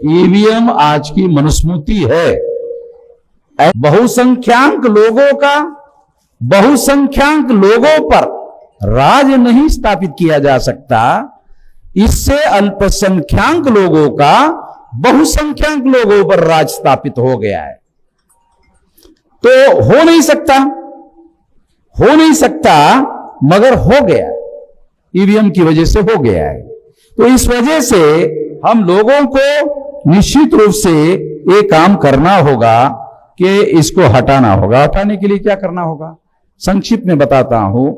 EVM आज की मनुस्मृति है। बहुसंख्यांक लोगों पर राज नहीं स्थापित किया जा सकता। इससे अल्पसंख्यांक लोगों का बहुसंख्यांक लोगों पर राज स्थापित हो गया है। तो हो नहीं सकता मगर हो गया, ईवीएम की वजह से हो गया है। तो इस वजह से हम लोगों को निश्चित रूप से ये काम करना होगा कि इसको हटाना होगा। हटाने के लिए क्या करना होगा, संक्षिप्त में बताता हूं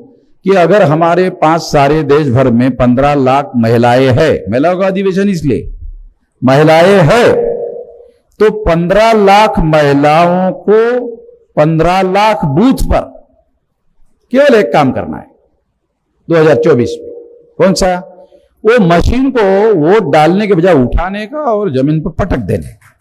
कि अगर हमारे पास सारे देश भर में 15 लाख महिलाएं हैं, महिलाओं का अधिवेशन इसलिए महिलाएं हैं, तो 15 लाख महिलाओं को 15 लाख बूथ पर केवल एक काम करना है 2024 में। कौन सा? वो मशीन को वोट डालने के बजाय उठाने का और जमीन पर पटक देने का।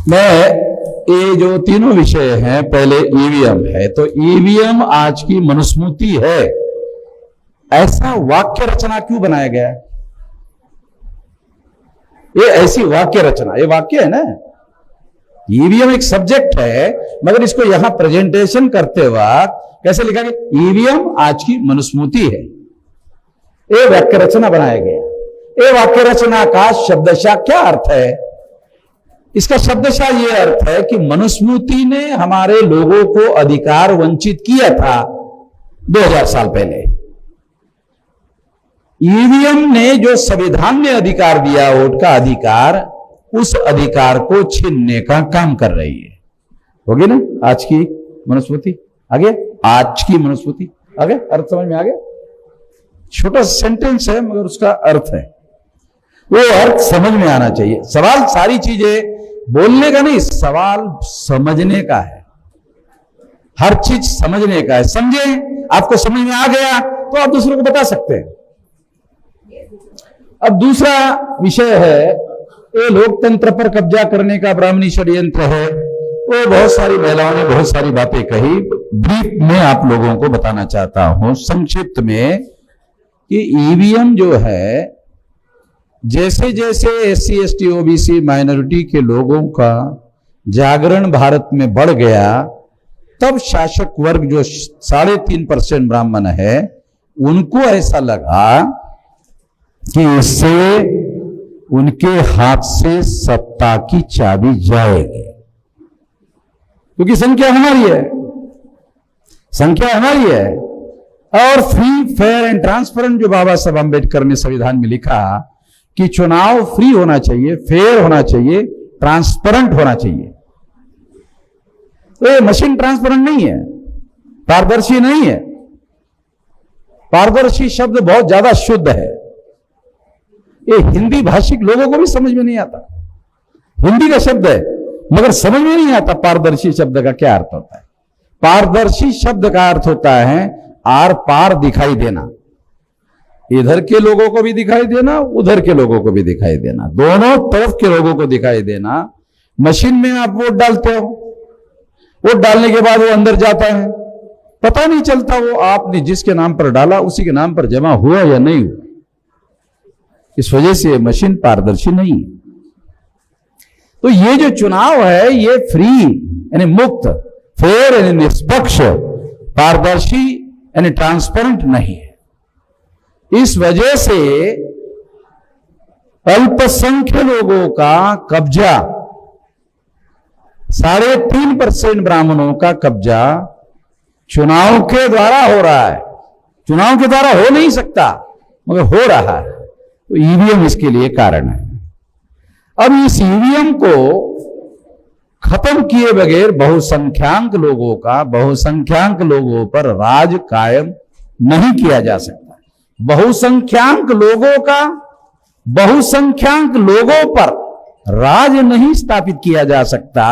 मैं ये जो तीनों विषय हैं, पहले ईवीएम है, तो ईवीएम आज की मनुस्मृति है, ऐसा वाक्य रचना क्यों बनाया गया है? ये ऐसी वाक्य रचना, ये वाक्य है ना, ईवीएम एक सब्जेक्ट है, मगर इसको यहां प्रेजेंटेशन करते वक्त कैसे लिखा गया? ईवीएम आज की मनुस्मृति है। ये वाक्य रचना बनाया गया। ये वाक्य रचना का शब्दशः क्या अर्थ है? इसका शब्दशः यह अर्थ है कि मनुस्मृति ने हमारे लोगों को अधिकार वंचित किया था 2000 साल पहले। ईवीएम ने जो संविधान ने अधिकार दिया, वोट का अधिकार, उस अधिकार को छीनने का काम कर रही है। होगी ना आज की मनुस्मृति? आगे आज की मनुस्मृति आगे अर्थ समझ में आ गया? छोटा सेंटेंस है मगर उसका अर्थ है, वो अर्थ समझ में आना चाहिए। सवाल सारी चीजें बोलने का नहीं, सवाल समझने का है। हर चीज समझने का है। समझे, आपको समझ में आ गया तो आप दूसरों को बता सकते हैं। अब दूसरा विषय है, ये लोकतंत्र पर कब्जा करने का ब्राह्मणी षड्यंत्र है। वो बहुत सारी महिलाओं ने बहुत सारी बातें कही। ब्रीफ में आप लोगों को बताना चाहता हूं संक्षिप्त में कि ईवीएम जो है, जैसे जैसे SC ST OBC माइनॉरिटी के लोगों का जागरण भारत में बढ़ गया, तब शासक वर्ग जो 3.5% ब्राह्मण है, उनको ऐसा लगा कि इससे उनके हाथ से सत्ता की चाबी जाएगी, क्योंकि संख्या हमारी है। और फ्री, फेयर एंड ट्रांसपेरेंट जो बाबा साहब अम्बेडकर ने संविधान में लिखा कि चुनाव फ्री होना चाहिए, फेयर होना चाहिए, ट्रांसपेरेंट होना चाहिए। तो ये मशीन ट्रांसपेरेंट नहीं है, पारदर्शी नहीं है। पारदर्शी शब्द बहुत ज्यादा शुद्ध है, ये हिंदी भाषिक लोगों को भी समझ में नहीं आता। हिंदी का शब्द है मगर समझ में नहीं आता पारदर्शी शब्द का क्या अर्थ होता है। पारदर्शी शब्द का अर्थ होता है आर पार दिखाई देना, इधर के लोगों को भी दिखाई देना, उधर के लोगों को भी दिखाई देना, दोनों तरफ के लोगों को दिखाई देना। मशीन में आप वोट डालते हो, वोट डालने के बाद वो अंदर जाता है, पता नहीं चलता वो आपने जिसके नाम पर डाला उसी के नाम पर जमा हुआ या नहीं हुआ। इस वजह से मशीन पारदर्शी नहीं है। तो ये जो चुनाव है, ये फ्री यानी मुक्त, फेयर यानी निष्पक्ष, पारदर्शी यानी ट्रांसपेरेंट नहीं है। इस वजह से अल्पसंख्यक लोगों का कब्जा, 3.5% ब्राह्मणों का कब्जा चुनाव के द्वारा हो रहा है। चुनाव के द्वारा हो नहीं सकता मगर हो रहा है। तो ईवीएम इसके लिए कारण है। अब इस ईवीएम को खत्म किए बगैर बहुसंख्यांक लोगों पर राज कायम नहीं किया जा सकता। बहुसंख्यांक लोगों पर राज नहीं स्थापित किया जा सकता।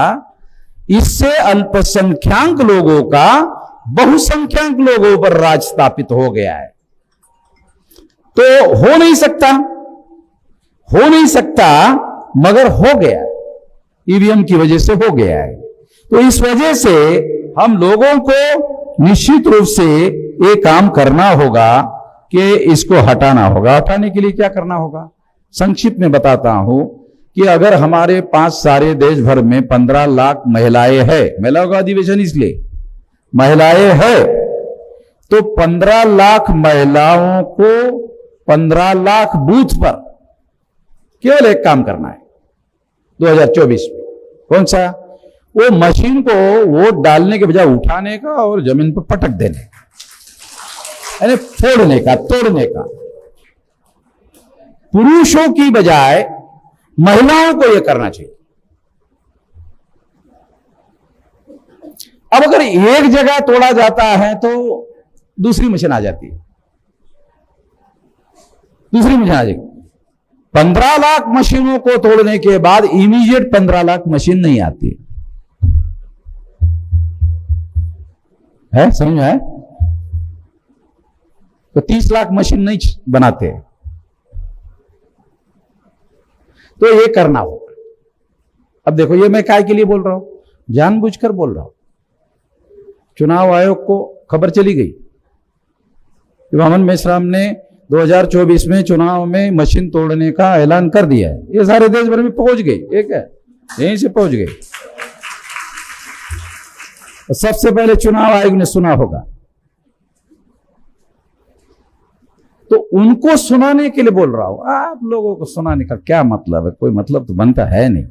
इससे अल्पसंख्यांक लोगों का बहुसंख्यांक लोगों पर राज स्थापित हो गया है। तो हो नहीं सकता मगर हो गया, ईवीएम की वजह से हो गया है। तो इस वजह से हम लोगों को निश्चित रूप से ये काम करना होगा कि इसको हटाना होगा। हटाने के लिए क्या करना होगा, संक्षिप्त में बताता हूं कि अगर हमारे पास सारे देश भर में 15 लाख महिलाएं हैं, महिलाओं का अधिवेशन इसलिए महिलाएं हैं, तो 15 लाख महिलाओं को 15 लाख बूथ पर केवल एक काम करना है 2024 में। कौन सा? वो मशीन को वोट डालने के बजाय उठाने का और जमीन पर पटक देने का, यानी फोड़ने का, तोड़ने का। पुरुषों की बजाय महिलाओं को यह करना चाहिए। अब अगर एक जगह तोड़ा जाता है तो दूसरी मशीन आ जाती है, दूसरी मशीन आ जाएगी। 15 लाख मशीनों को तोड़ने के बाद इमीडिएट 15 लाख मशीन नहीं आती है, समझ में है? तो 30 लाख मशीन नहीं बनाते, तो ये करना होगा। अब देखो, ये मैं काय के लिए बोल रहा हूं, जानबूझकर बोल रहा हूं। चुनाव आयोग को खबर चली गई कि वामन मेश्राम ने 2024 में चुनाव में मशीन तोड़ने का ऐलान कर दिया है। ये सारे देश भर में पहुंच गई, एक है यहीं से पहुंच गई। सबसे पहले चुनाव आयोग ने सुना होगा, तो उनको सुनाने के लिए बोल रहा हूं। आप लोगों को सुनाने का क्या मतलब है? कोई मतलब तो बनता है नहीं,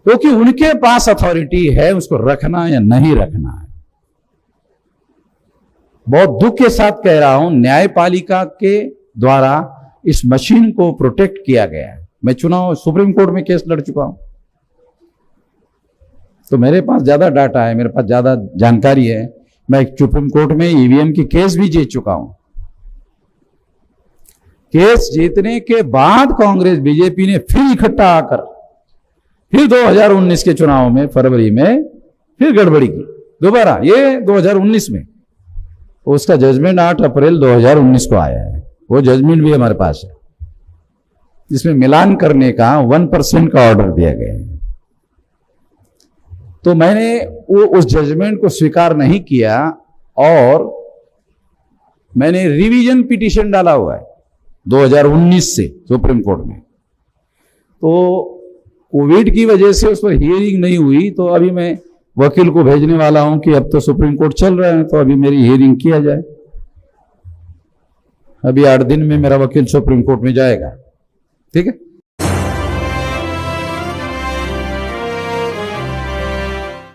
क्योंकि उनके पास अथॉरिटी है उसको रखना या नहीं रखना है। बहुत दुख के साथ कह रहा हूं, न्यायपालिका के द्वारा इस मशीन को प्रोटेक्ट किया गया है। मैं चुनाव सुप्रीम कोर्ट में केस लड़ चुका हूं, तो मेरे पास ज्यादा डाटा है, मेरे पास ज्यादा जानकारी है। मैं सुप्रीम कोर्ट में ईवीएम की केस भी जीत चुका हूं। केस जीतने के बाद कांग्रेस बीजेपी ने फिर इकट्ठा आकर फिर 2019 के चुनाव में फरवरी में फिर गड़बड़ी की दोबारा, ये 2019 में। उसका जजमेंट 8 अप्रैल 2019 को आया है, वो जजमेंट भी हमारे पास है, जिसमें मिलान करने का 1% का ऑर्डर दिया गया है। तो मैंने उस जजमेंट को स्वीकार नहीं किया और मैंने रिवीजन पिटीशन डाला हुआ है 2019 से सुप्रीम कोर्ट में। तो कोविड की वजह से उस पर हियरिंग नहीं हुई, तो अभी मैं वकील को भेजने वाला हूं कि अब तो सुप्रीम कोर्ट चल रहा है, तो अभी मेरी हियरिंग किया जाए। अभी 8 दिन में मेरा वकील सुप्रीम कोर्ट में जाएगा, ठीक है।